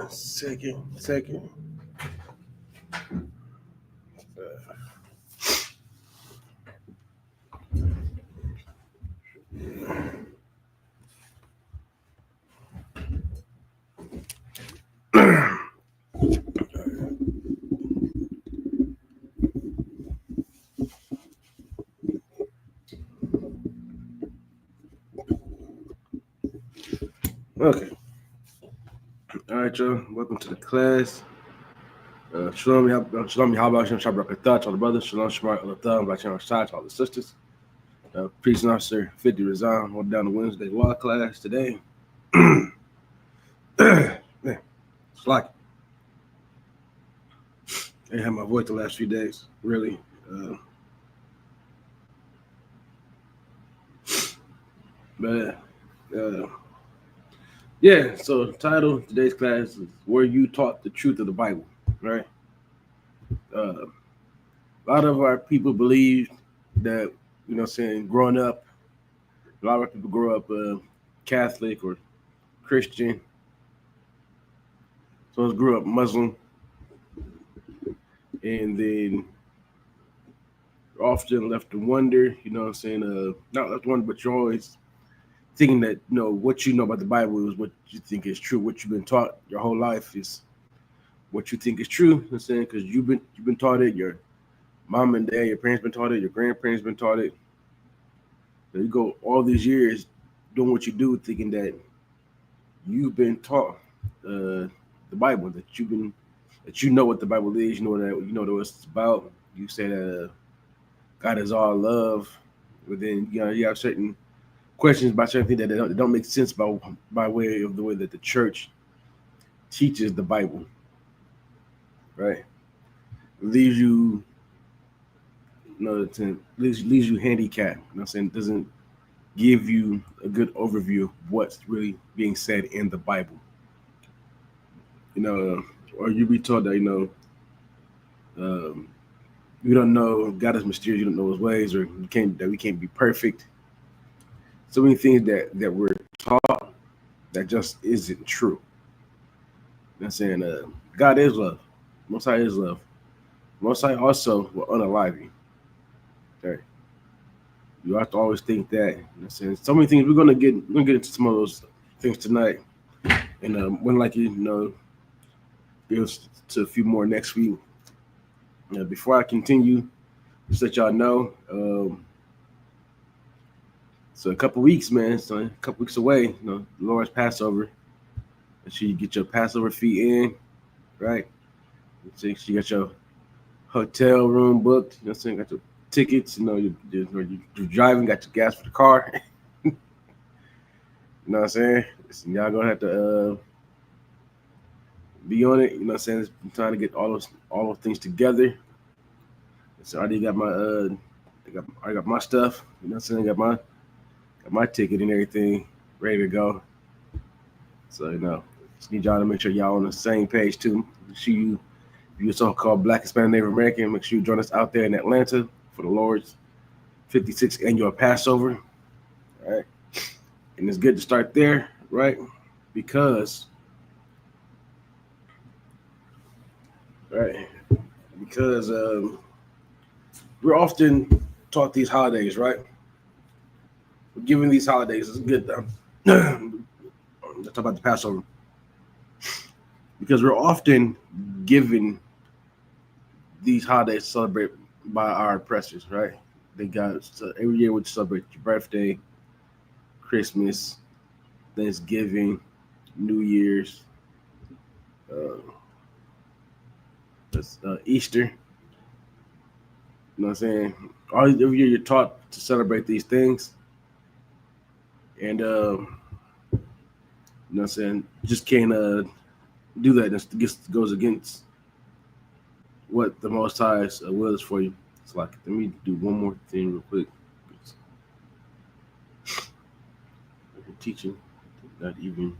Second. Okay. All right, y'all. Welcome to the class. Shalom, Yahweh, Shem Shabrak, all the brothers. Shalom, Shemar, all the thumbs, like Shem Shai, all the sisters. Priest and Officer 50 Resign. We're down to Wednesday law class today. Man, it's like I ain't had my voice the last few days, really. But yeah, so the title of today's class is Were You Taught the Truth of the Bible, right? A lot of our people believe that, growing up, a lot of our people grow up Catholic or Christian. Some grew up Muslim, and then often left to wonder, not left to wonder, but you're always thinking that, what you know about the Bible is what you think is true. What you've been taught your whole life is what you think is true. You know what I'm saying? Because you've been taught it, your mom and dad, your parents been taught it, your grandparents been taught it. So you go all these years doing what you do, thinking that you've been taught the Bible, that you know what the Bible is, you know what it's about. You say that God is all love, but then you have certain questions about certain things that don't make sense by way of the way that the church teaches the Bible, right? Leaves you, leaves you handicapped. You know what I'm saying? Doesn't give you a good overview of what's really being said in the Bible. Or you be told that you don't know God is mysterious, you don't know His ways, or we can't be perfect. So many things that we're taught that just isn't true. You know what I'm saying? God is love. Most High is love. Most High also will unalive you. Okay. You have to always think that. You know what I'm saying? So many things we're gonna get into some of those things tonight. And when get to a few more next week. Before I continue, just let y'all know. So a couple weeks, man. So a couple weeks away. Lord's Passover. Make sure you get your Passover feet in, right? So you got your hotel room booked. You know what I'm saying? Got your tickets. You're driving. Got your gas for the car. You know what I'm saying? Listen, y'all gonna have to be on it. You know what I'm saying? I'm trying to get all those things together. So I already got I got my stuff. You know what I'm saying? Got my ticket and everything ready to go. So just need y'all to make sure y'all on the same page too. Make sure you're so-called Black, Hispanic, Native American. Make sure you join us out there in Atlanta for the Lord's 56th annual Passover. All right, and it's good to start there, right? Because we're often taught these holidays, right? We're given these holidays. It's good. Let's talk about the Passover. Because we're often given these holidays to celebrate by our oppressors, right? So every year we celebrate your birthday, Christmas, Thanksgiving, New Year's, Easter. You know what I'm saying? Every year you're taught to celebrate these things. And, you know what I'm saying? Just can't do that. It just goes against what the Most High's will is for you. It's like, let me do one more thing real quick. Teaching, not even.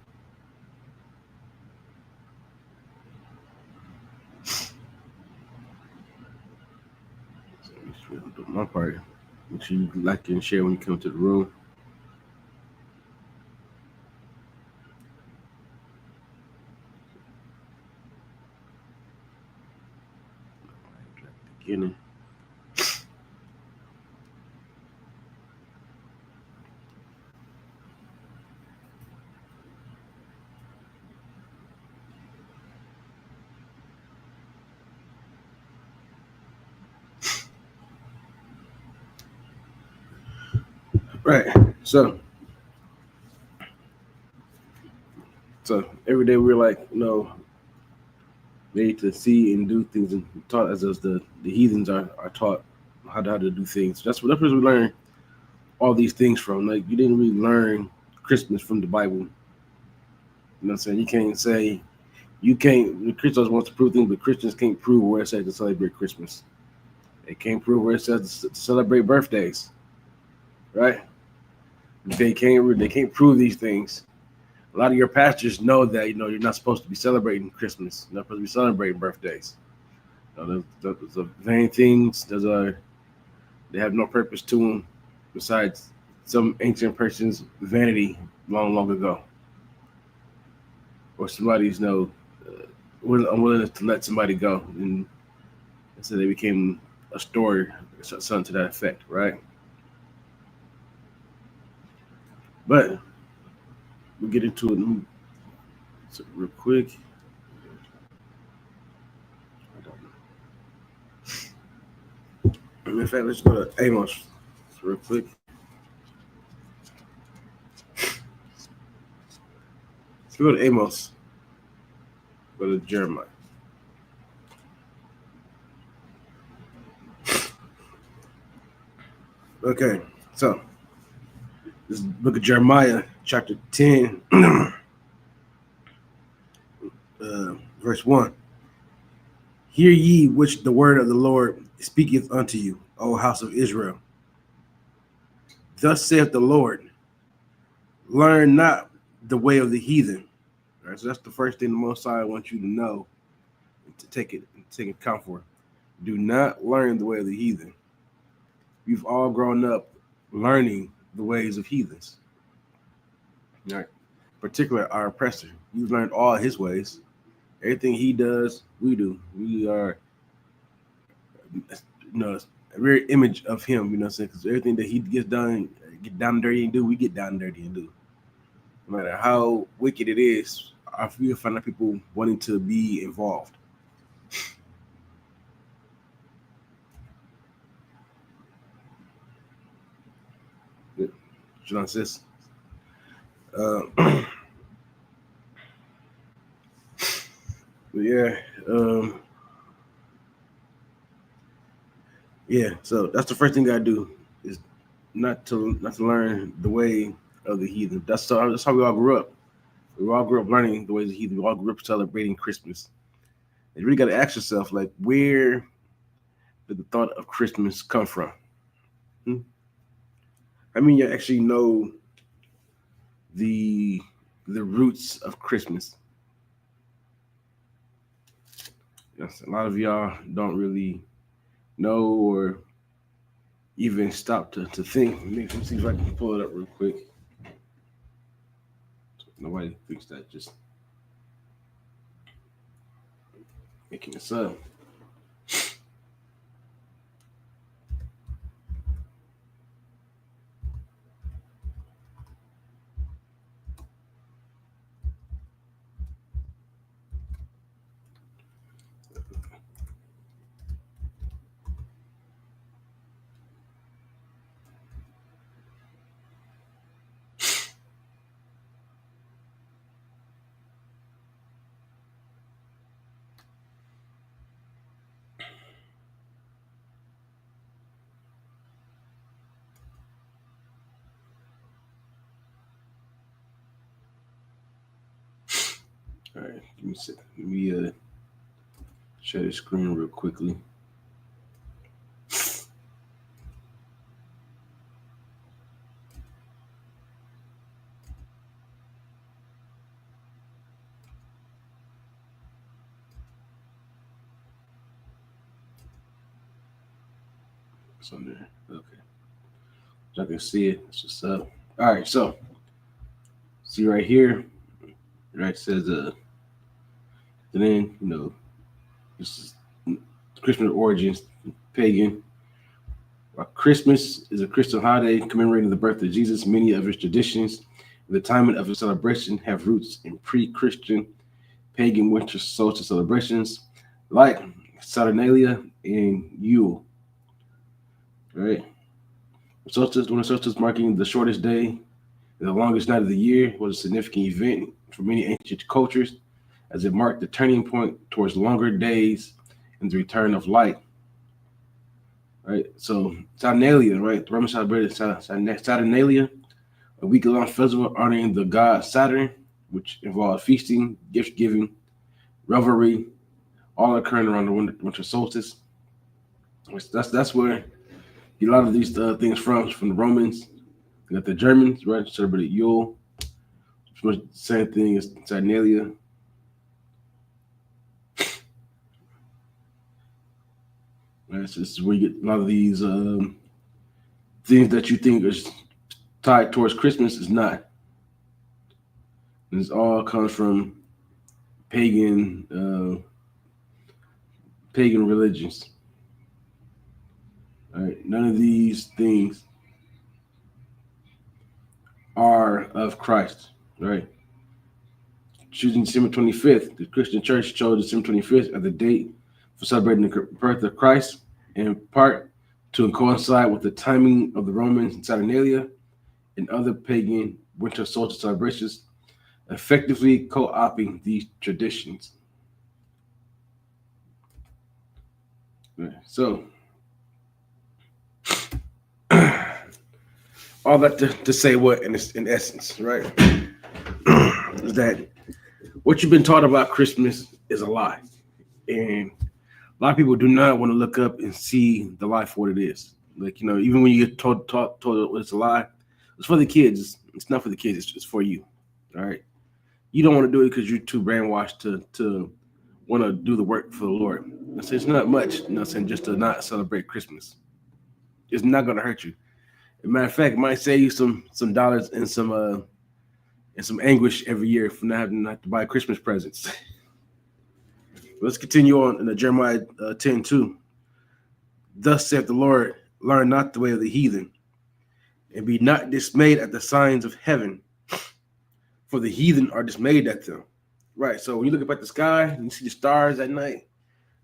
Do my part. Make sure you like and share when you come to the room. beginning. Right. So every day we're like, made to see and do things and taught as the heathens are taught how to do things. That's where we learn all these things from. Like you didn't really learn Christmas from the Bible. You know what I'm saying? You can't the Christians want to prove things, but Christians can't prove where it says to celebrate Christmas. They can't prove where it says to celebrate birthdays. Right? They can't prove these things. A lot of your pastors know that you're not supposed to be celebrating Christmas. You're not supposed to be celebrating birthdays. Those are vain things. They have no purpose to them besides some ancient person's vanity long, long ago, or somebody's unwillingness to let somebody go, and so they became a story, something to that effect, right? But we'll get into it real quick. In fact, let's go to Amos real quick. Let's go to Amos. Go to Jeremiah. Okay, so this is the book of Jeremiah, chapter 10, verse 1. Hear ye which the word of the Lord speaketh unto you, O house of Israel. Thus saith the Lord, learn not the way of the heathen. All right, so that's the first thing the Most High wants you to know, and to take account for. Do not learn the way of the heathen. We've all grown up learning the ways of heathens. All right. Particularly our oppressor. We've learned all his ways. Everything he does, we do. We are, a very image of him, you know what I'm saying? Because everything that he gets done, get down and dirty and do, we get down and dirty and do. No matter how wicked it is, I feel find out people wanting to be involved. John says, yeah, yeah. So that's the first thing I do is not to learn the way of the heathen. That's how we all grew up. We all grew up learning the ways of the heathen. We all grew up celebrating Christmas. And you really got to ask yourself, like, where did the thought of Christmas come from? I mean, you actually know the roots of Christmas. Yes, a lot of y'all don't really know or even stop to think. Let me see if I can pull it up real quick. Nobody thinks that, just making this up. All right, let me share the screen real quickly. It's on there. Okay. So I can see it. It's just up. All right, so see right here, right, says then this is Christmas origins, pagan. Christmas is a Christian holiday commemorating the birth of Jesus. Many of its traditions and the timing of its celebration have roots in pre-Christian pagan winter solstice celebrations like Saturnalia and Yule. Right? Winter solstice marking the shortest day and the longest night of the year was a significant event for many ancient cultures as it marked the turning point towards longer days and the return of light. Right, so Saturnalia, right? The Romans celebrated Saturnalia, a week-long festival honoring the god Saturn, which involved feasting, gift giving, revelry, all occurring around the winter solstice. That's where a lot of these things from the Romans. You got the Germans, right? Celebrated Yule, which was the same thing as Saturnalia. Right, so this is where you get a lot of these things that you think is tied towards Christmas is not. This all comes from pagan religions. All right, none of these things are of Christ. Right. Choosing December 25th, the Christian Church chose December 25th as the date for celebrating the birth of Christ, in part to coincide with the timing of the Roman Saturnalia and other pagan winter solstice celebrations, effectively co-opting these traditions. Right, so, all that to say what, in essence, right, is that what you've been taught about Christmas is a lie. And a lot of people do not want to look up and see the lie for what it is. Like, even when you get told it's a lie, it's for the kids. It's not for the kids. It's just for you. All right. You don't want to do it because you're too brainwashed to want to do the work for the Lord. It's not much, just to not celebrate Christmas. It's not going to hurt you. As a matter of fact, it might save you some dollars and some anguish every year for not having to buy Christmas presents. Let's continue on in Jeremiah 10:2. Thus saith the Lord, learn not the way of the heathen, and be not dismayed at the signs of heaven, for the heathen are dismayed at them. Right, so when you look up at the sky and you see the stars at night,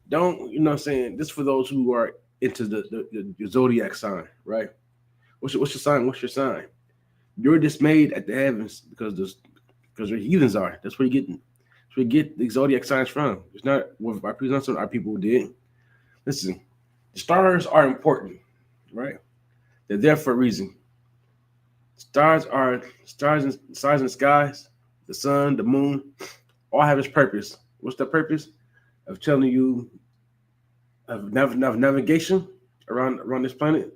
don't, this is for those who are into the zodiac sign, right? What's your sign? What's your sign? You're dismayed at the heavens because the heathens are. That's where you get the zodiac signs from. It's not what our people did. Listen, the stars are important, right? They're there for a reason. Stars in the skies, the sun, the moon, all have its purpose. What's the purpose? Of telling you of navigation around this planet.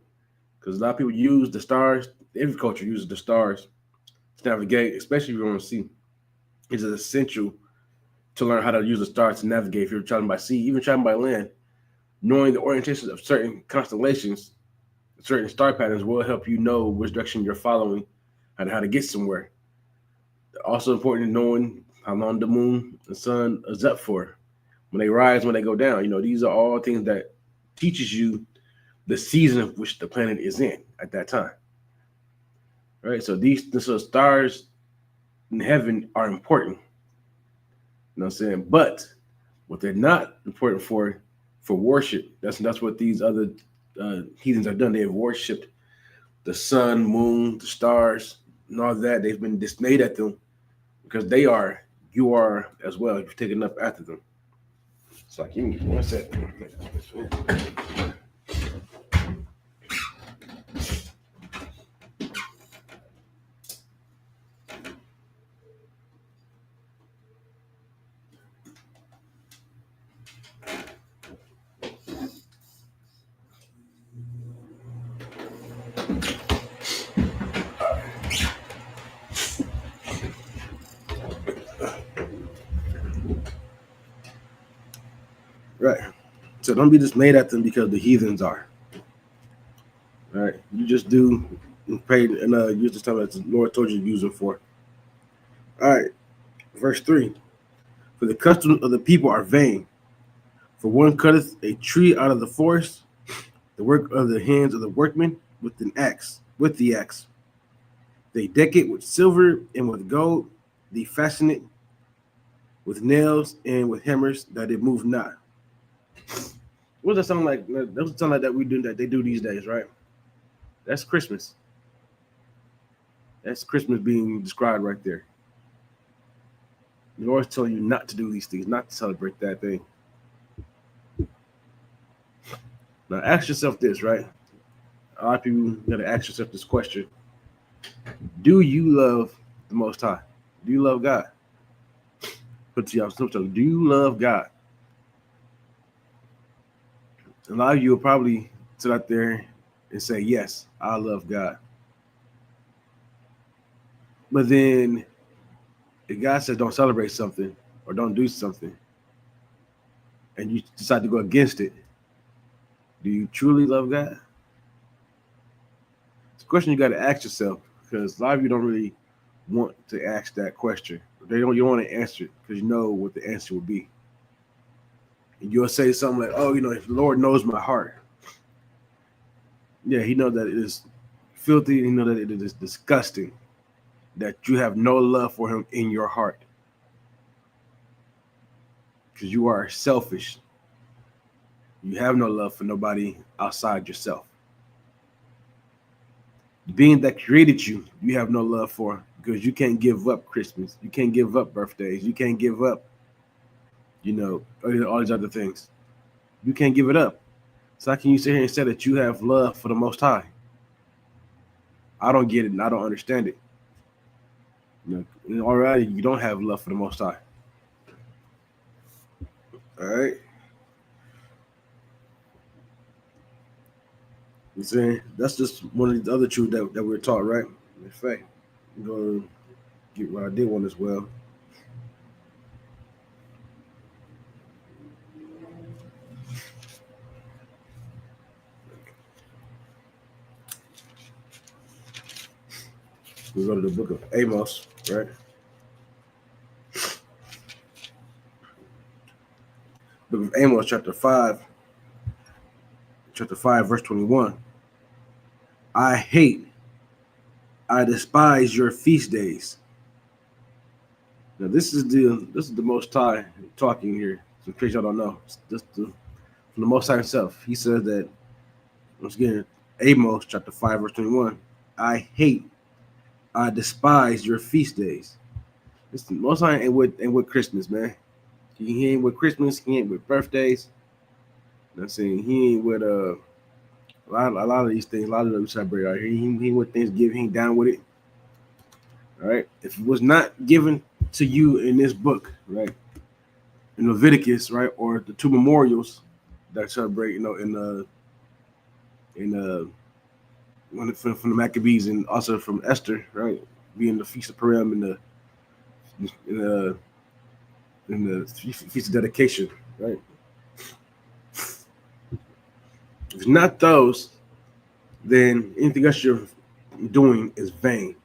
Because a lot of people use the stars. Every culture uses the stars to navigate, especially if you want to see. It's essential to learn how to use the stars to navigate if you're traveling by sea, even traveling by land. Knowing the orientation of certain constellations, certain star patterns will help you know which direction you're following and how to get somewhere. Also important knowing how long the moon and sun is up for, when they rise, when they go down. These are all things that teaches you the season of which the planet is in at that time. Right? So these stars in heaven are important. You know what I'm saying? But what they're not important for worship. That's what these other heathens have done. They have worshipped the sun, moon, the stars, and all that. They've been dismayed at them because you are as well. You've taken up after them. So give me 1 second. Right. So don't be dismayed at them because the heathens are. All right. You just do and pray and use the time that the Lord told you to use them for. All right. Verse 3. For the customs of the people are vain. For one cutteth a tree out of the forest, the work of the hands of the workmen with an axe, with the axe. They deck it with silver and with gold, they fasten it with nails and with hammers that it move not. What does that sound like? That doesn't sound like that we do that they do these days, right? That's Christmas. That's Christmas being described right there. The Lord's telling you not to do these things, not to celebrate that thing. Now ask yourself this, right? A lot of people gotta ask yourself this question. Do you love the Most High? Do you love God? Put to y'all, do you love God? A lot of you will probably sit out there and say, yes, I love God. But then if God says don't celebrate something or don't do something, and you decide to go against it, do you truly love God? It's a question you got to ask yourself, because a lot of you don't really want to ask that question. You don't want to answer it because you know what the answer will be. And you'll say something like, oh, if the Lord knows my heart. Yeah, he knows that it is filthy. He knows that it is disgusting, that you have no love for him in your heart. Because you are selfish. You have no love for nobody outside yourself. The being that created you, you have no love for, because you can't give up Christmas. You can't give up birthdays. You can't give up, all these other things. You can't give it up. So how can you sit here and say that you have love for the Most High? I don't get it and I don't understand it. Already you don't have love for the Most High. All right. You saying that's just one of the other truths that we're taught, right? In fact, I'm going to get what I did one as well. We go to the book of Amos, right? Book of Amos, chapter 5, verse 21. I despise your feast days. Now this is the Most High talking here. So in case y'all don't know, it's just from the Most High himself. He says that, once again, Amos chapter 5, verse 21. I despise your feast days. It's the Most High ain't with Christmas, man. He ain't with Christmas. He ain't with birthdays. You know what I'm saying? He ain't with a lot of these things. A lot of them celebrate out here. He ain't with Thanksgiving. He ain't down with it. All right. If it was not given to you in this book, right, in Leviticus, right, or the two memorials that celebrate, from the Maccabees and also from Esther, right, being the Feast of Purim and the Feast of Dedication, right. If it's not those, then anything else you're doing is vain,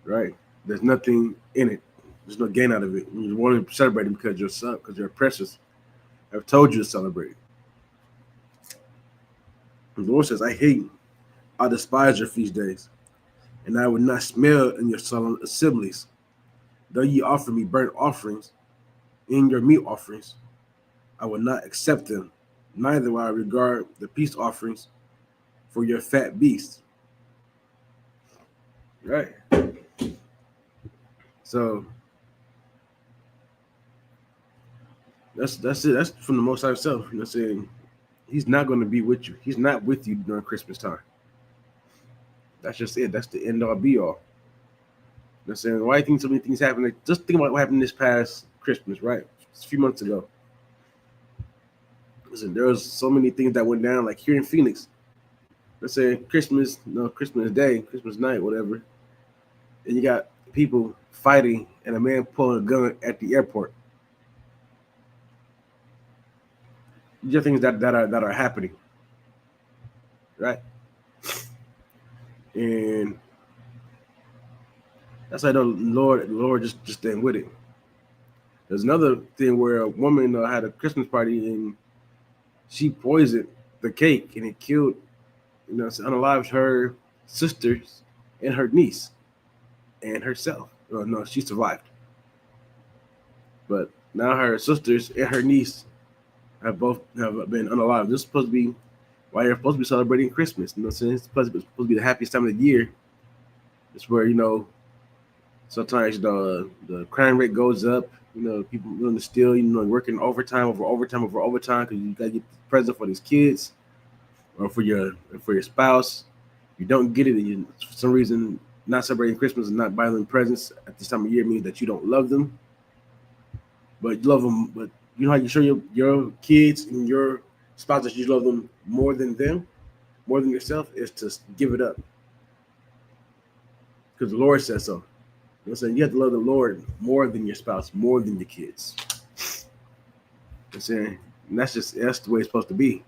right? There's nothing in it. There's no gain out of it. You want to celebrate it because your oppressors have told you to celebrate. And the Lord says, I despise your feast days, and I would not smell in your solemn assemblies. Though ye offer me burnt offerings in your meat offerings, I will not accept them, neither will I regard the peace offerings for your fat beasts. Right. So that's it. That's from the Most High himself. Saying he's not going to be with you. He's not with you during Christmas time. That's just it. That's the end all be all. Saying, why do you think so many things happen? Like, just think about what happened this past Christmas, right? Just a few months ago. Listen, there was so many things that went down, like here in Phoenix. Let's say Christmas Day, Christmas night, whatever. And you got people fighting and a man pulling a gun at the airport. These are things that are happening, right? And that's why the Lord just staying with it. There's another thing where a woman had a Christmas party and she poisoned the cake and it killed, unalived her sisters and her niece and herself. Oh, no, she survived. But now her sisters and her niece have both have been unalived. This is supposed to be why you're supposed to be celebrating Christmas. You know what I'm saying? It's supposed to be the happiest time of the year. It's where, sometimes the crime rate goes up. People willing to steal, working overtime over overtime over overtime because you gotta get the present for these kids or for your spouse. You don't get it, and for some reason, not celebrating Christmas and not buying them presents at this time of year means that you don't love them. But you love them. But you know how you show your kids and your spouse that you love them, more than yourself, is to give it up because the Lord says so. You know what I'm saying? You have to love the Lord more than your spouse, more than your kids. You know what I'm saying? And that's the way it's supposed to be.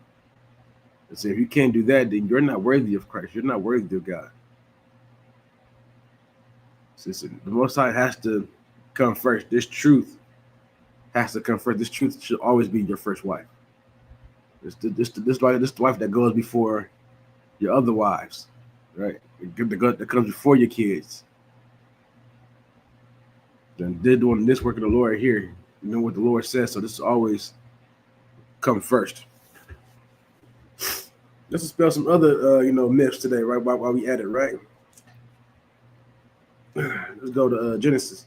And so if you can't do that, then you're not worthy of Christ. You're not worthy of God. So the Most High has to come first. This truth has to come first. This truth should always be your first wife. This wife that goes before your other wives, right? That comes before your kids. Then they're doing this work of the Lord here. You know what the Lord says. So this always come first. Let's dispel some other myths today, right? While we at it, right? Let's go to Genesis.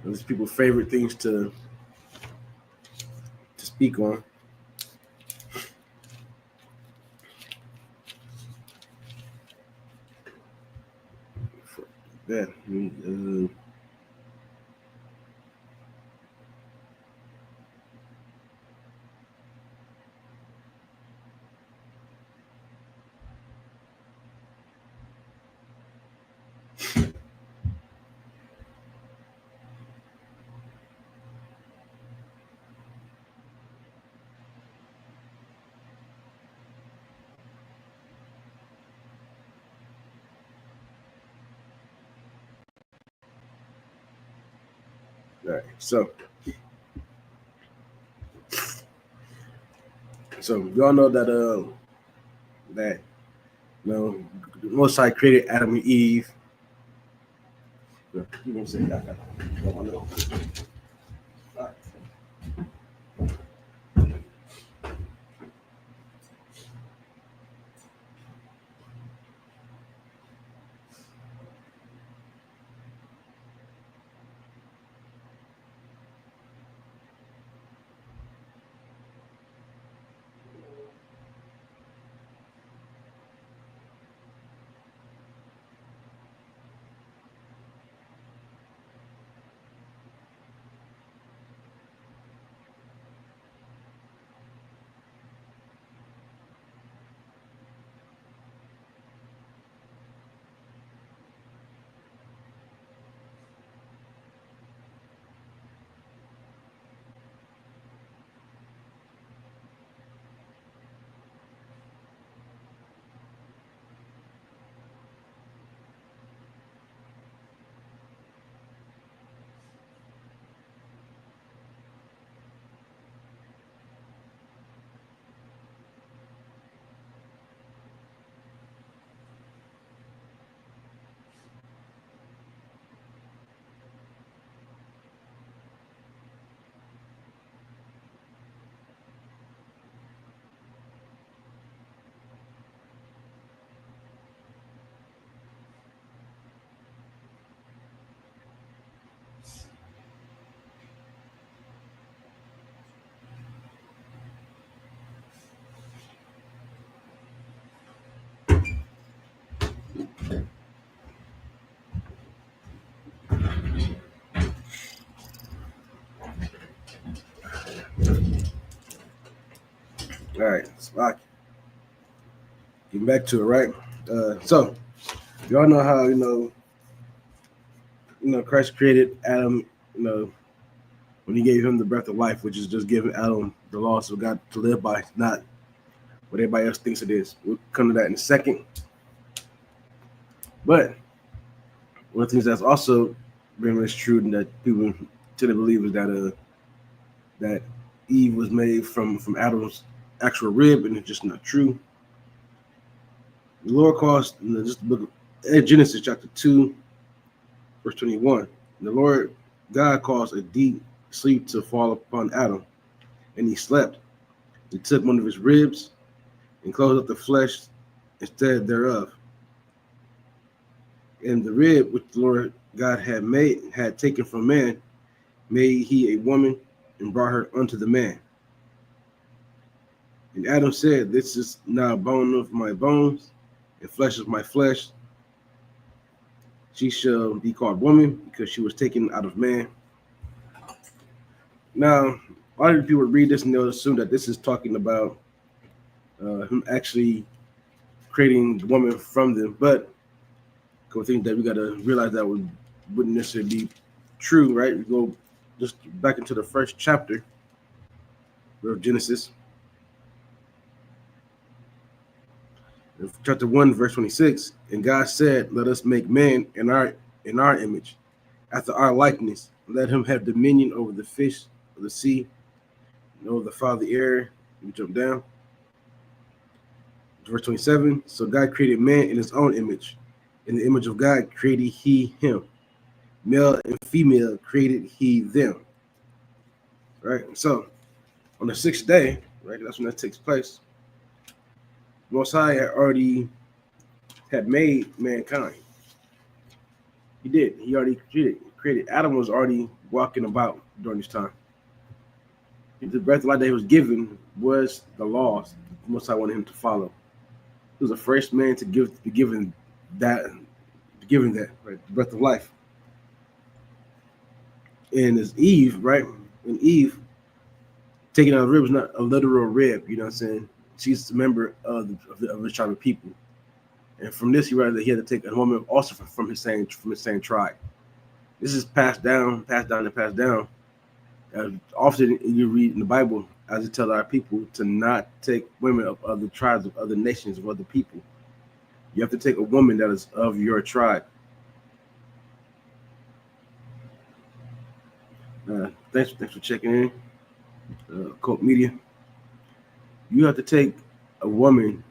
These people's favorite things to speak on. That. All right, so y'all know that Most High created Adam and Eve. You gonna say that? All right, so getting back to it, right? So y'all know how Christ created Adam, when he gave him the breath of life, which is just giving Adam the laws of God to live by, not what everybody else thinks it is. We'll come to that in a second. But One of the things that's also very much true and that people tend to believe is that Eve was made from Adam's actual rib, and it's just not true. The Lord calls just the book of Genesis chapter 2, verse 21. The Lord God caused a deep sleep to fall upon Adam, and he slept. He took one of his ribs and closed up the flesh instead thereof. And the rib which the Lord God had taken from man, made he a woman and brought her unto the man. And Adam said, this is now bone of my bones and flesh of my flesh. She shall be called woman because she was taken out of man. Now, a lot of people read this and they'll assume that this is talking about him actually creating the woman from them. But I think that we got to realize that wouldn't necessarily be true, right? We go just back into the first chapter of Genesis. Chapter 1, verse 26, and God said, let us make man in our image, after our likeness. Let him have dominion over the fish of the sea, and over the fowl of the air. We jump down. Verse 27, so God created man in his own image. In the image of God created he him. Male and female created he them. Right? So, on the sixth day, right, that's when that takes place, Most High had made mankind. He did. He already created. Adam was already walking about during this time. The breath of life that he was given was the laws Most High wanted him to follow. He was the first man to be given that, right? The breath of life. And as Eve, right? And Eve taking out a rib was not a literal rib, you know what I'm saying? She's a member of the tribe of people. And from this, he realized that he had to take a woman also from his same tribe. This is passed down. Often you read in the Bible, as it tells our people to not take women of other tribes, of other nations, of other people. You have to take a woman that is of your tribe. Thanks for checking in, Cult Media. You have to take a woman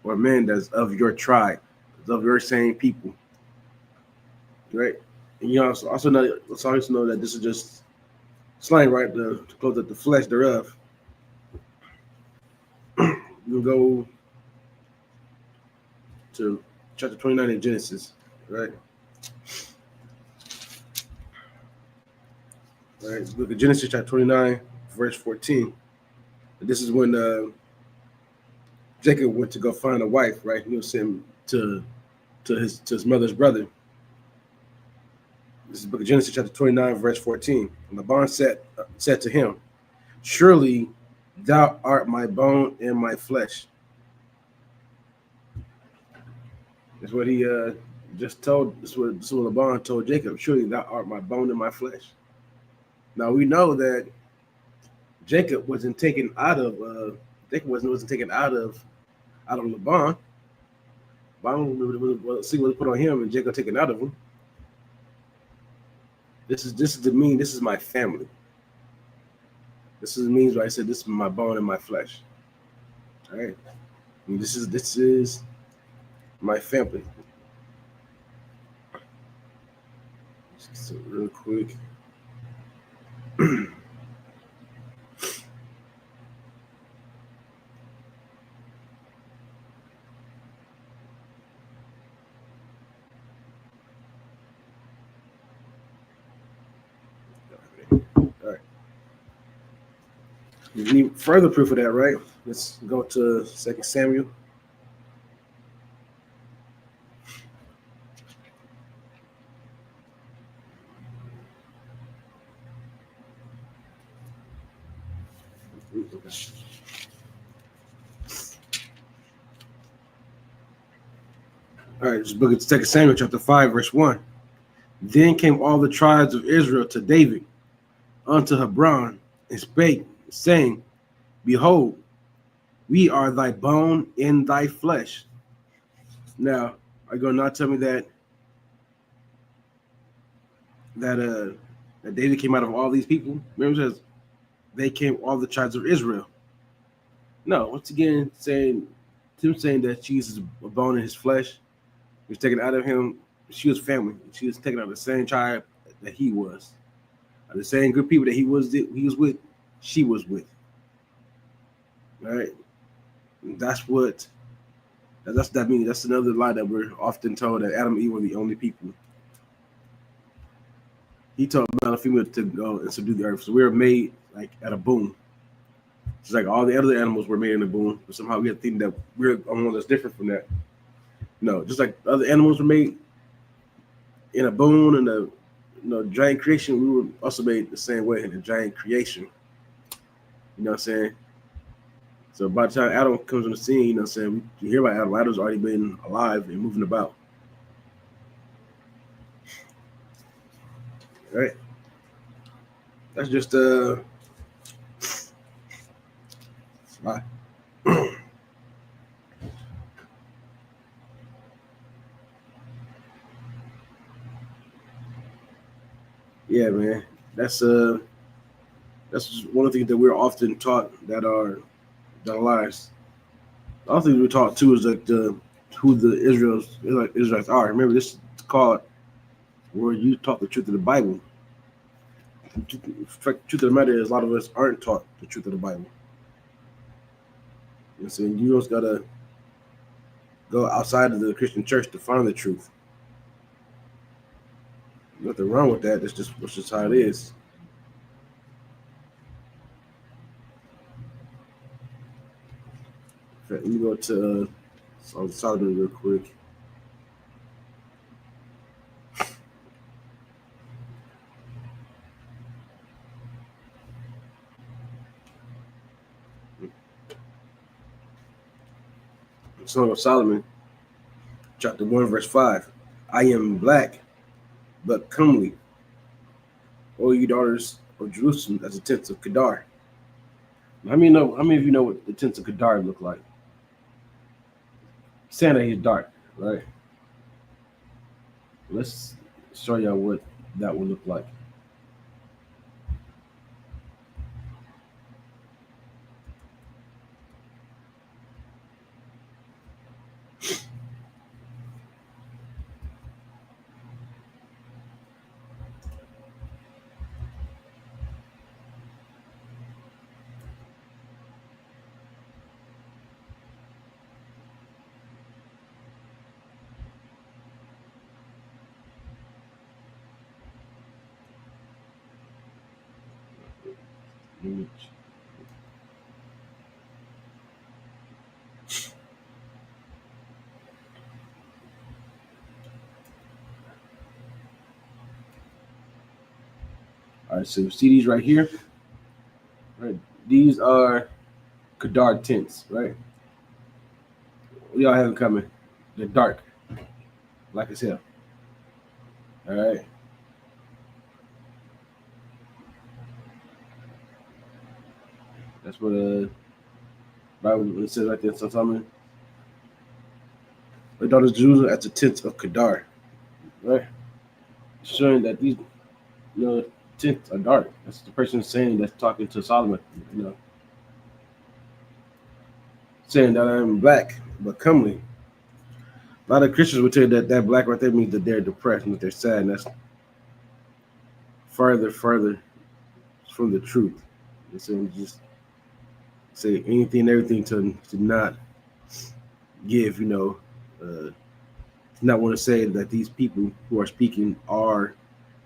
or a man that's of your tribe, that's of your same people, right? And you also know that this is just slang, right? To close up the flesh thereof. We'll go to chapter 29 in Genesis, right? Right. Look at Genesis chapter 29, verse 14. This is when Jacob went to go find a wife, right? He was sent to his mother's brother. This is the book of Genesis chapter 29, verse 14. And Laban said to him, surely thou art my bone and my flesh. That's what he just told. This is what Laban told Jacob. Surely thou art my bone and my flesh. Now we know that Jacob wasn't taken out of wasn't taken out of Laban. Laban was put on him, and Jacob taken out of him. This is my family. This is means why I said this is my bone and my flesh. All right, and this is my family. So real quick. All right. You need further proof of that, right? Let's go to 2 Samuel. All right, this book of 2 Samuel chapter 5, verse 1. Then came all the tribes of Israel to David unto Hebron and spake, saying, behold, we are thy bone and thy flesh. Now, are you going to not tell me that that David came out of all these people. Remember, it says they came all the tribes of Israel. No, once again, saying that Jesus is a bone in his flesh was taken out of him. She was family. She was taken out of the same tribe that he was. The same good people that he was with, she was with. Right? That's what that means. That's another lie that we're often told, that Adam and Eve were the only people. He told male and female to go and subdue the earth. So we were made like at a boom. It's like all the other animals were made in a boom, but somehow we have to think that we're one that's different from that. No, just like other animals were made in a boom and a giant creation, we were also made the same way in a giant creation. You know what I'm saying? So by the time Adam comes on the scene, you know what I'm saying, you hear about Adam. Adam's already been alive and moving about. Right? That's just yeah, man. That's one of the things that we're often taught that are lies. The other thing we're taught too is that who the Israelites are. Remember, this is called where you taught the truth of the Bible. The truth of the matter is, a lot of us aren't taught the truth of the Bible. You know what I'm saying? You just gotta go outside of the Christian church to find the truth. Nothing wrong with that. That's just how it is. In fact, let me go to Solomon real quick. Song of Solomon, chapter 1, verse 5. I am black, but comely. O you daughters of Jerusalem, as the tents of Kedar. How many of you know what the tents of Kedar look like? Saying that he's dark, right? Let's show y'all what that would look like. All right, so you see these right here? Right, these are Kedar tents, right? What y'all have in common? They're dark, like as hell. All right. That's what Bible says right there. So Solomon, the daughters of Jerusalem at the tents of Kedar, right? Showing that these tents are dark. That's the person saying that's talking to Solomon, saying that I'm black but comely. A lot of Christians would tell you that black right there means that they're depressed and that they're sad, and that's further from the truth. And so just say anything and everything to not give, not want to say that these people who are speaking are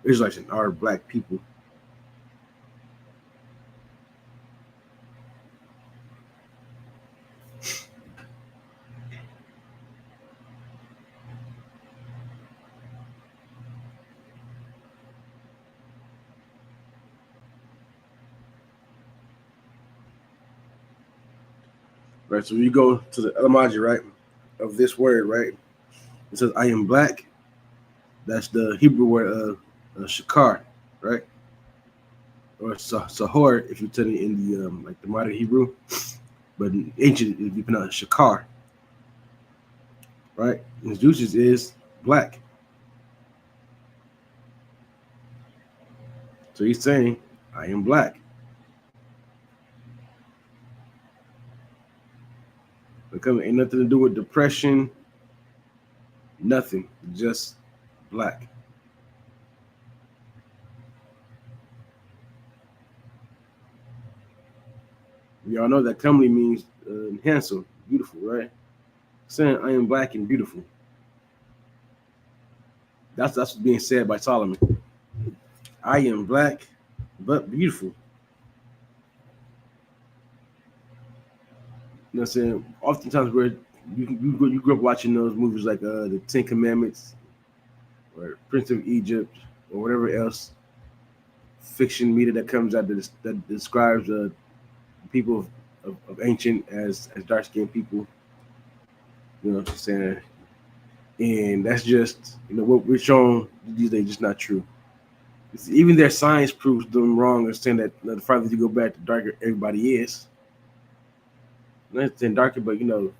Israelites and are black people. Right, so you go to the etymology, right, of this word, right? It says, "I am black." That's the Hebrew word shakar, right? Or sahor, if you tell it in the like the modern Hebrew, but in ancient it'd be pronounced shakar, right? And his usage is black. So he's saying, I am black. Because ain't nothing to do with depression, nothing, just black. We all know that comely means handsome, beautiful, right? Saying I am black and beautiful. That's what's being said by Solomon. I am black, but beautiful. You know what I'm saying? Oftentimes, where you grew up watching those movies like the Ten Commandments or Prince of Egypt or whatever else fiction media that comes out that describes people of ancient as dark skinned people. You know what I'm saying? And that's just what we're showing these days just not true. Even their science proves them wrong and saying that the farther you go back, the darker everybody is. Not saying darker, but the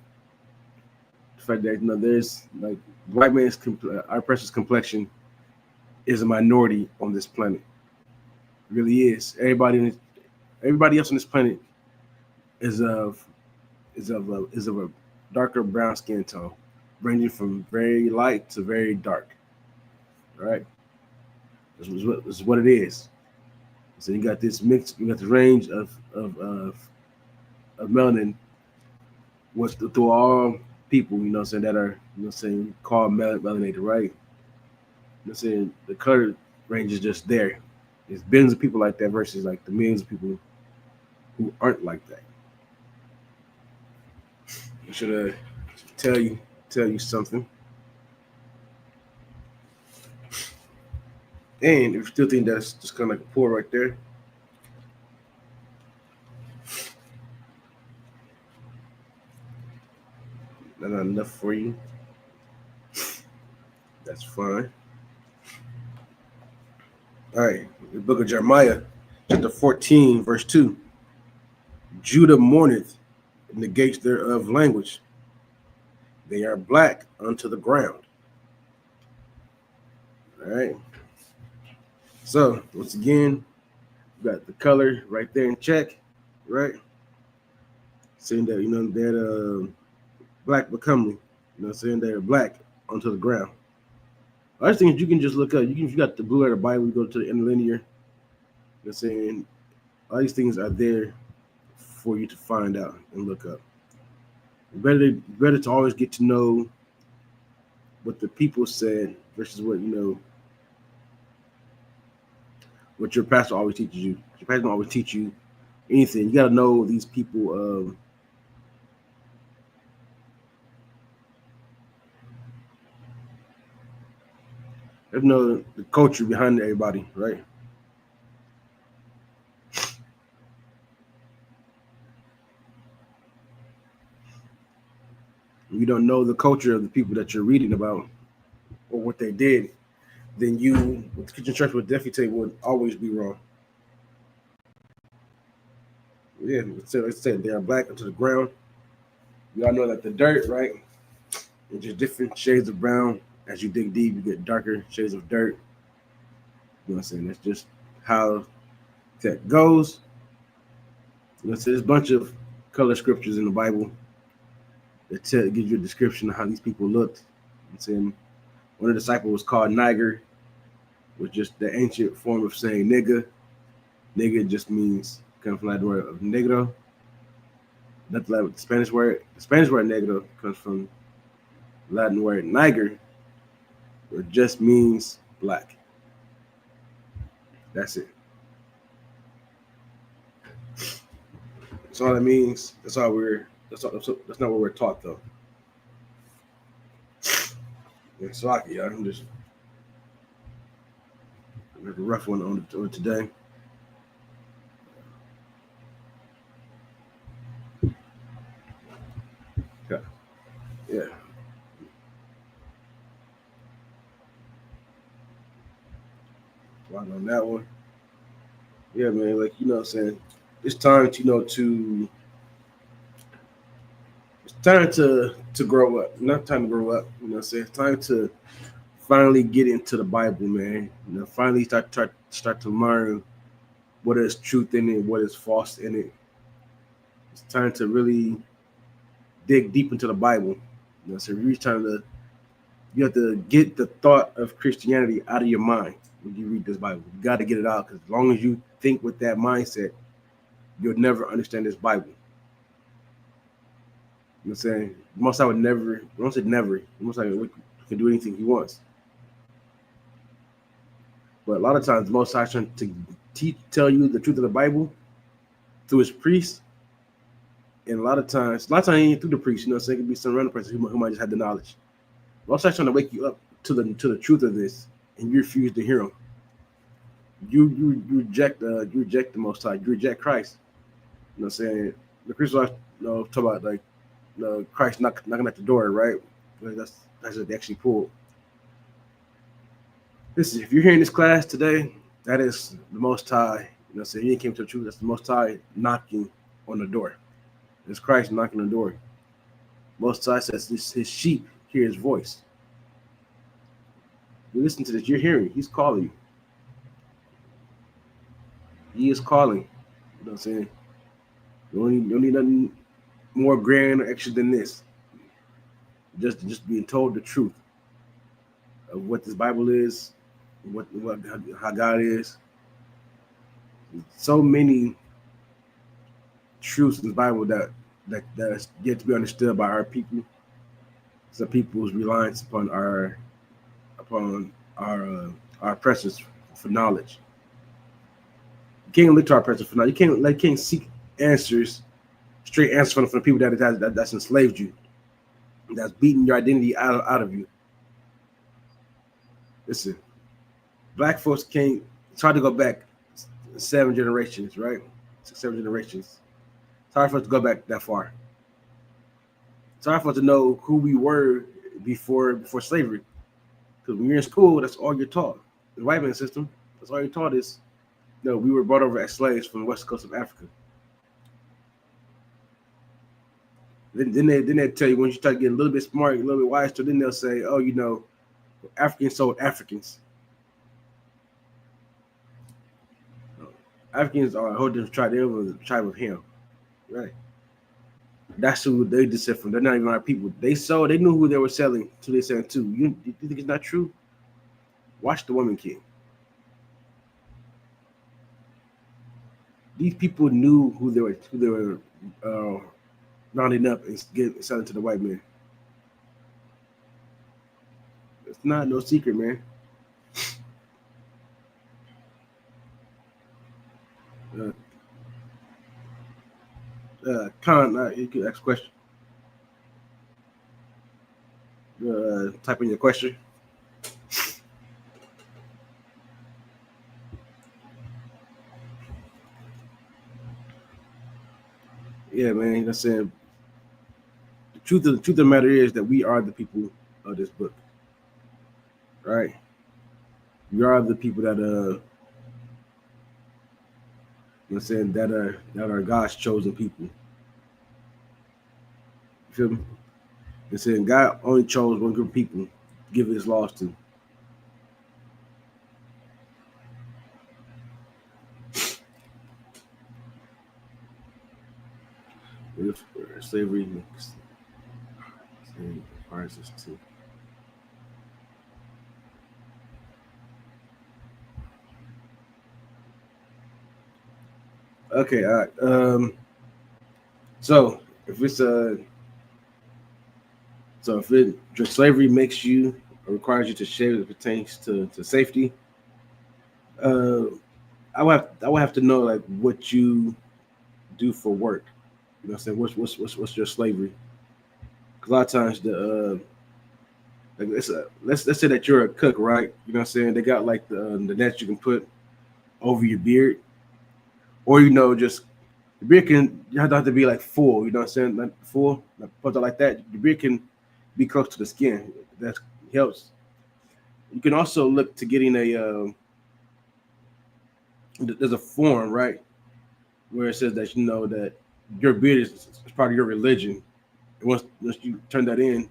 fact that there's like white man's our precious complexion is a minority on this planet. It really is. Everybody else on this planet is of a darker brown skin tone, ranging from very light to very dark. Right? This is what it is. So you got this mix, you got the range of melanin through all people, saying that are saying called melanated, right? Saying the color range is just there. There's billions of people like that versus like the millions of people who aren't like that. I should tell you something. And if you still think that's just kind of like a pour right there, not enough for you. That's fine. All right, the book of Jeremiah, chapter 14, verse 2. Judah mourneth in the gates thereof language. They are black unto the ground. All right. So once again, we got the color right there in check, right? Saying that that black but comely, saying they're black onto the ground. Other things you can just look up. If you got the Blue Letter Bible, you go to the interlinear. Saying all these things are there for you to find out and look up. Better to always get to know what the people said versus what your pastor always teaches you. Your pastor don't always teach you anything. You got to know these people. You know the culture behind everybody, right? If you don't know the culture of the people that you're reading about or what they did, then what the kitchen church would definitely tell you would always be wrong. Yeah, like I said, they are black into the ground. We all know that the dirt, right? It's just different shades of brown. As you dig deep, you get darker shades of dirt. You know what I'm saying? That's just how that goes. So there's a bunch of color scriptures in the Bible that gives you a description of how these people looked. I'm saying one of the disciples was called Niger, which just the ancient form of saying nigga. Nigga just means comes from the word of negro. That's like the Spanish word. The Spanish word negro comes from Latin word niger, which just means black. That's it. That's all it means. That's not what we're taught though. Yeah, Slocky, I'm just a rough one on today. Yeah. Right on that one. Yeah, man, like what I'm saying, it's time to it's time to grow up. Not time to grow up, what I'm saying. It's time to finally get into the Bible, man. Finally start to learn what is truth in it, what is false in it. It's time to really dig deep into the Bible. So you're trying to you have to get the thought of Christianity out of your mind when you read this Bible. You got to get it out because as long as you think with that mindset, you'll never understand this Bible. You know what I'm saying? The Most High would never, I don't say never, the Most High can do anything he wants. But a lot of times, the Most High trying to tell you the truth of the Bible through his priests. And a lot of times he ain't through the priest. You know what I'm saying? It could be some random person who might just have the knowledge. Most High trying to wake you up to the truth of this, and you refuse to hear him. You reject the Most High. You reject Christ. You know what I'm saying? The Christians talk about like Christ knocking at the door, right? That's what they actually pulled. Listen, if you're hearing this class today, that is the Most High. You know, saying he came to the truth. That's the Most High knocking on the door. It's Christ knocking on the door. Most High says his sheep hear his voice. You listen to this, you're hearing. He's calling you. He is calling. You know what I'm saying? You don't need nothing more grand or extra than this. Just being told the truth of what this Bible is, how God is. So many truths in the Bible that's yet to be understood by our people. Some people's reliance upon our oppressors for knowledge. You can't look to our oppressors for knowledge. You can't seek answers, straight answers from the people that's enslaved you, that's beating your identity out of you. Listen, black folks can't try to go back 7 generations, right? 6, 7 generations. It's hard for us to go back that far. It's hard for us to know who we were before slavery. Because when you're in school, that's all you're taught. The white man system, that's all you're taught is, we were brought over as slaves from the west coast of Africa. Then they tell you, when you start getting a little bit smart, a little bit wiser, then they'll say, Africans sold Africans. Africans are a whole different tribe. They were the tribe of Ham, right? That's who they descend from. They're not even our people. They knew who they were selling to. They selling to. You think it's not true? Watch The Woman King. These people knew who they were rounding up and selling to the white man. It's not no secret, man. Con, you can ask a question. Type in your question. Yeah, man. That's saying the truth of the matter is that we are the people of this book, right? We are the people that saying that are God's chosen people. You feel me? They're saying God only chose one group of people to give his laws to. If slavery requires us to. Okay, all right. So if slavery makes you or requires you to share as it pertains to safety, I would have to know like what you do for work. You know what I'm saying? What's your slavery? Because a lot of times let's say that you're a cook, right? You know what I'm saying? They got like the net you can put over your beard, or just the beard you don't have to be like full. You know what I'm saying? Not full, not something like that. The beard can be close to the skin. That helps. You can also look to getting there's a form, right, where it says that that your beard is part of your religion. And once you turn that in,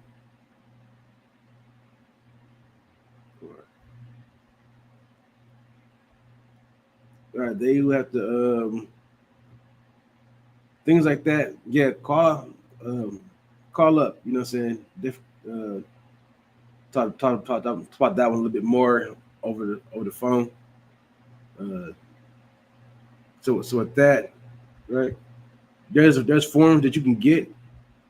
They who have to things like that. Yeah, um, call up. You know what I'm saying? Uh, talk about that one a little bit more over the phone. Uh, so with that, right? There's forms that you can get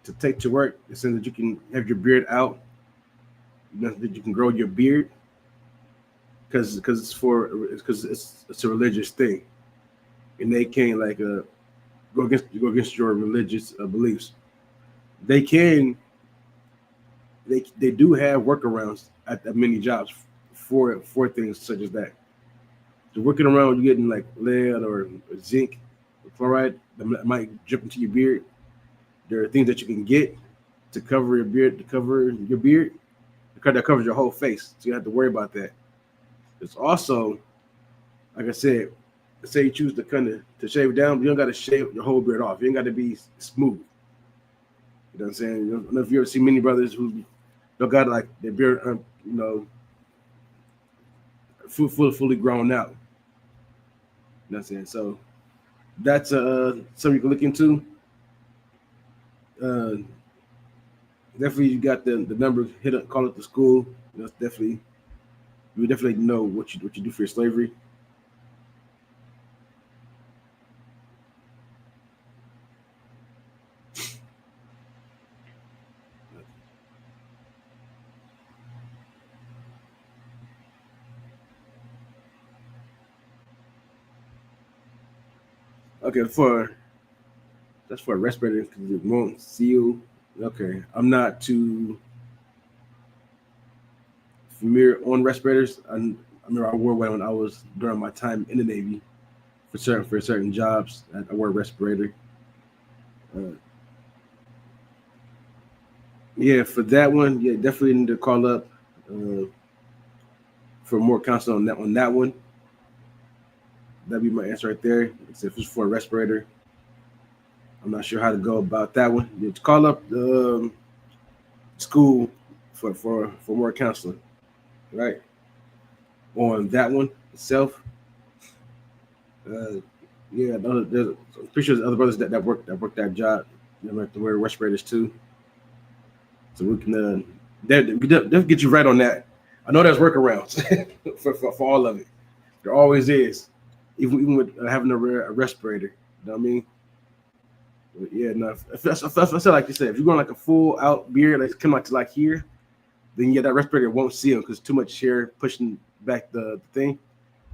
to take to work, so that you can have your beard out. You know, that you can grow your beard because it's a religious thing, and they can't like go against your religious beliefs. They can they do have workarounds at many jobs for things such as that. So working around, you getting like lead or zinc, or fluoride that might drip into your beard. There are things that you can get to cover your beard, because that covers your whole face, so you don't have to worry about that. It's also, like I said, say you choose to kind of to shave down, but you don't got to shave your whole beard off. You ain't got to be smooth. You know what I'm saying? I don't know if you ever see many brothers who don't got like their beard, fully grown out. You know what I'm saying? So that's something you can look into. Uh, Definitely, you got the number. Hit up, call it the school. Definitely, you would definitely know what you do for your slavery. Okay, for that's for a respirator because it won't seal. Okay, I'm not too familiar on respirators. I remember I wore one when I was during my time in the Navy for certain jobs. I wore a respirator. Uh, yeah, for that one, yeah, definitely need to call up uh, for more counsel on that one. That'd be my answer right there. If it's for a respirator, I'm not sure how to go about that one. You just call up the school for more counseling, right? On that one itself, uh, yeah, I'm pretty sure there's other brothers that work that job. They have to wear respirators too, so we can they'll get you right on that. I know there's workarounds for all of it. There always is, even with having a respirator. You know what I mean? But yeah, no. If like you said, if you're going like a full out beard, like come out to like here, then yeah, that respirator won't seal because too much hair pushing back the thing,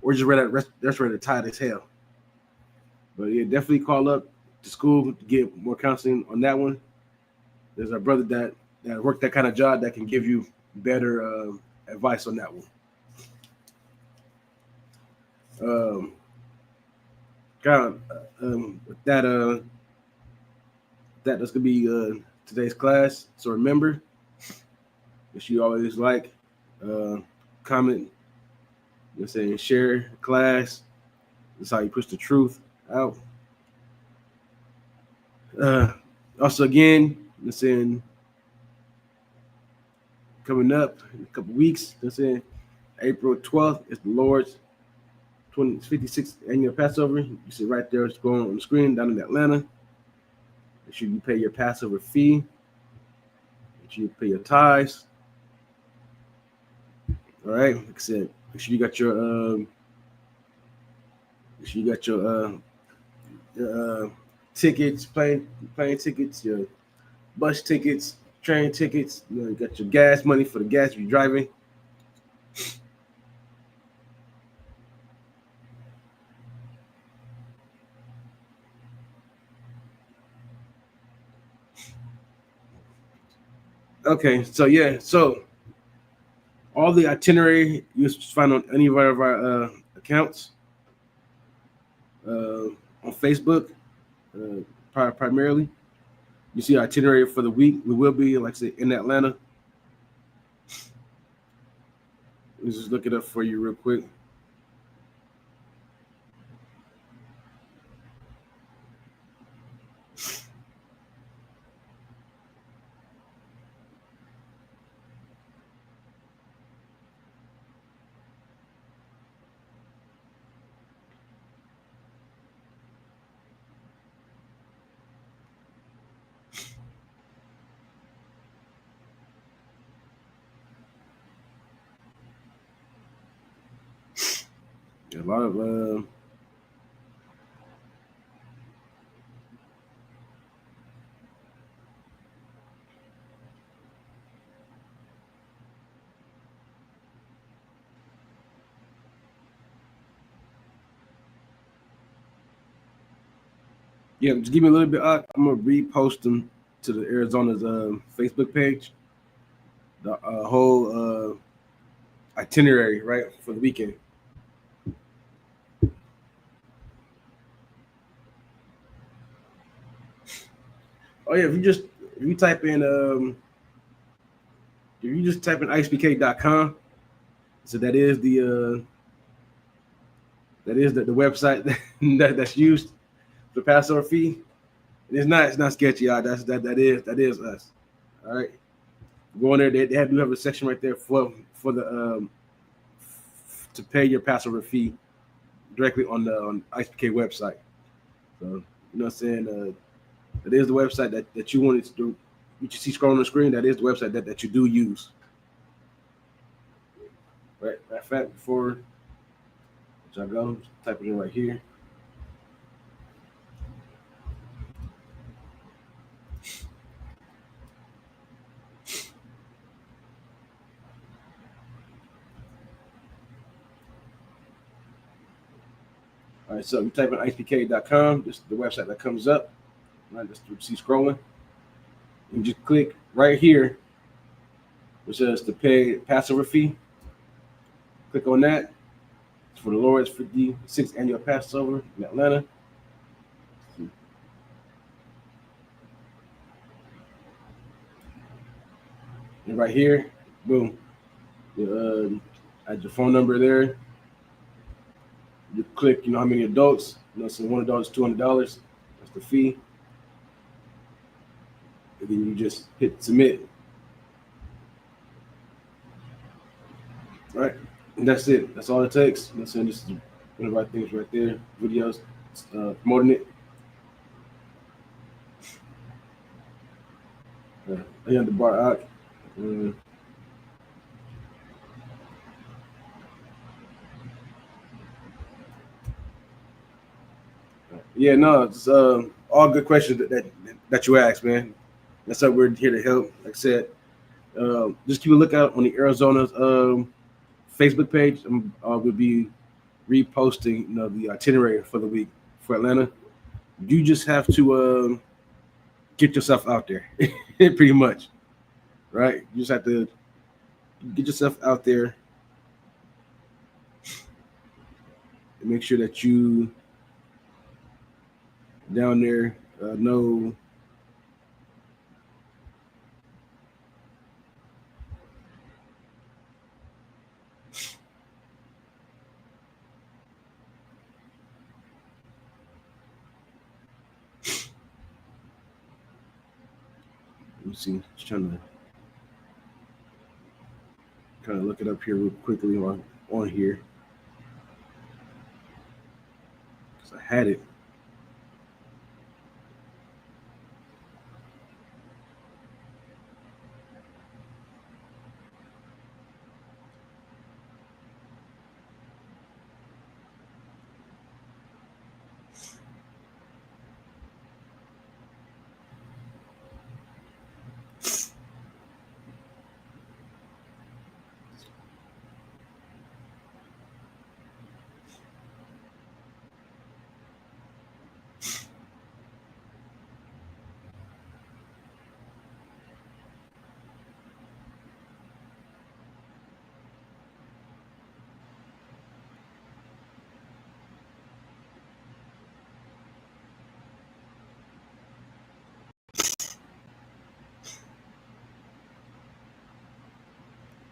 or just wear that respirator tight as hell. But yeah, definitely call up to school to get more counseling on that one. There's a brother that worked that kind of job that can give you better advice on that one. Um, kind of, with that's gonna be today's class. So remember, if you always like, uh, comment, saying share class. That's how you push the truth out. Uh, Also, again, saying coming up in a couple weeks. Saying April 12th is the Lord's 56th annual Passover. You see right there, it's going on the screen down in Atlanta. Make sure you pay your Passover fee. Make sure you pay your tithes. All right, like I said, make sure you got your tickets, plane tickets, your bus tickets, train tickets. You got your gas money for the gas you're driving. Okay, so yeah, so all the itinerary you find on any of our accounts on Facebook, primarily. You see itinerary for the week. We will be, like I said, in Atlanta. Let's just look it up for you real quick. A lot of yeah, just give me a little bit. I'm gonna repost them to the Arizona's Facebook page. The whole itinerary, right, for the weekend. Oh yeah, if you type in if you just type in ISUPK.com, so that is the website that's used for Passover fee. And it's not sketchy, y'all. That is us. All right. Go in there. They do have a section right there for the to pay your Passover fee directly on the ISPK website. So you know what I'm saying. That is the website that you wanted to do. You see scrolling on the screen. That is the website that you do use. Right. Matter of fact, before I go, type it in right here. All right, so you type in icepk.com. This is the website that comes up. Right, just you see scrolling. You just click right here, which says to pay Passover fee. Click on that. It's for the Lord's 56th annual Passover in Atlanta. And right here, boom. You add your phone number there. You click, how many adults. So one adult is $200. That's the fee. And then you just hit submit. Right. And that's it. That's all it takes. This is one of the right things right there. Videos promoting it. I have the bar out. Yeah, no, it's all good questions that you asked, man. That's why we're here to help. Like I said, just keep a lookout on the Arizona's Facebook page. We'll be reposting, the itinerary for the week for Atlanta. You just have to get yourself out there, pretty much, right? You just have to get yourself out there and make sure that you down there know. Let me see. Just trying to kind of look it up here real quickly on here because I had it.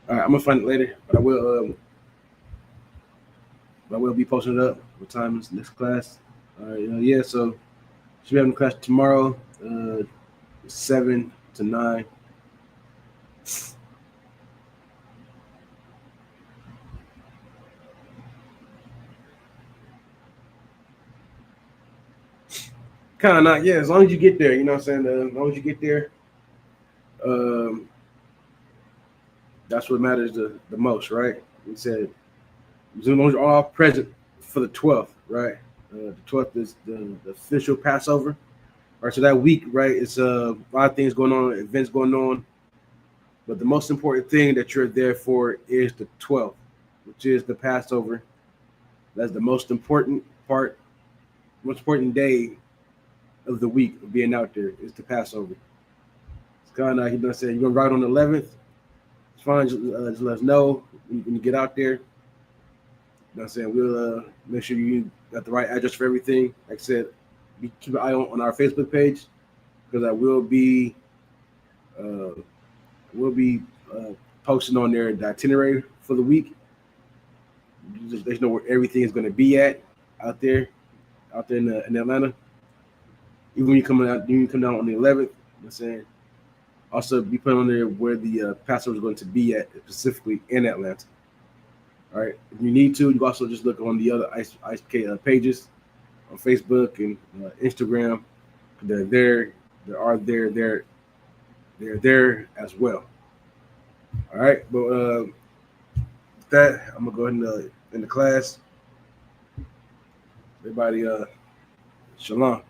All right, I'm gonna find it later, but I will be posting it up. What time is next class? All right, yeah. So should be having class tomorrow, 7 to 9. Kind of not, yeah. As long as you get there, you know what I'm saying. As long as you get there, um, that's what matters the most, right? He said, as long as you're all present for the 12th, right? The 12th is the official Passover. All right, so that week, right, it's a lot of things going on, events going on. But the most important thing that you're there for is the 12th, which is the Passover. That's the most important part, most important day of the week of being out there is the Passover. It's kind of, saying you're going to ride on the 11th. It's fine. Just let us know when you get out there. I'm saying? We'll make sure you got the right address for everything. Like I said, keep an eye on our Facebook page because I will be uh, posting on there the itinerary for the week. Just let you know where everything is going to be at out there in Atlanta. Even when you come down on the 11th, I'm saying. Also, be put on there where the Passover is going to be at, specifically in Atlanta. All right. If you need to, you also just look on the other ISUPK pages on Facebook and Instagram. They're there. They're there as well. All right. But with that, I'm gonna go ahead and in the class. Everybody, shalom.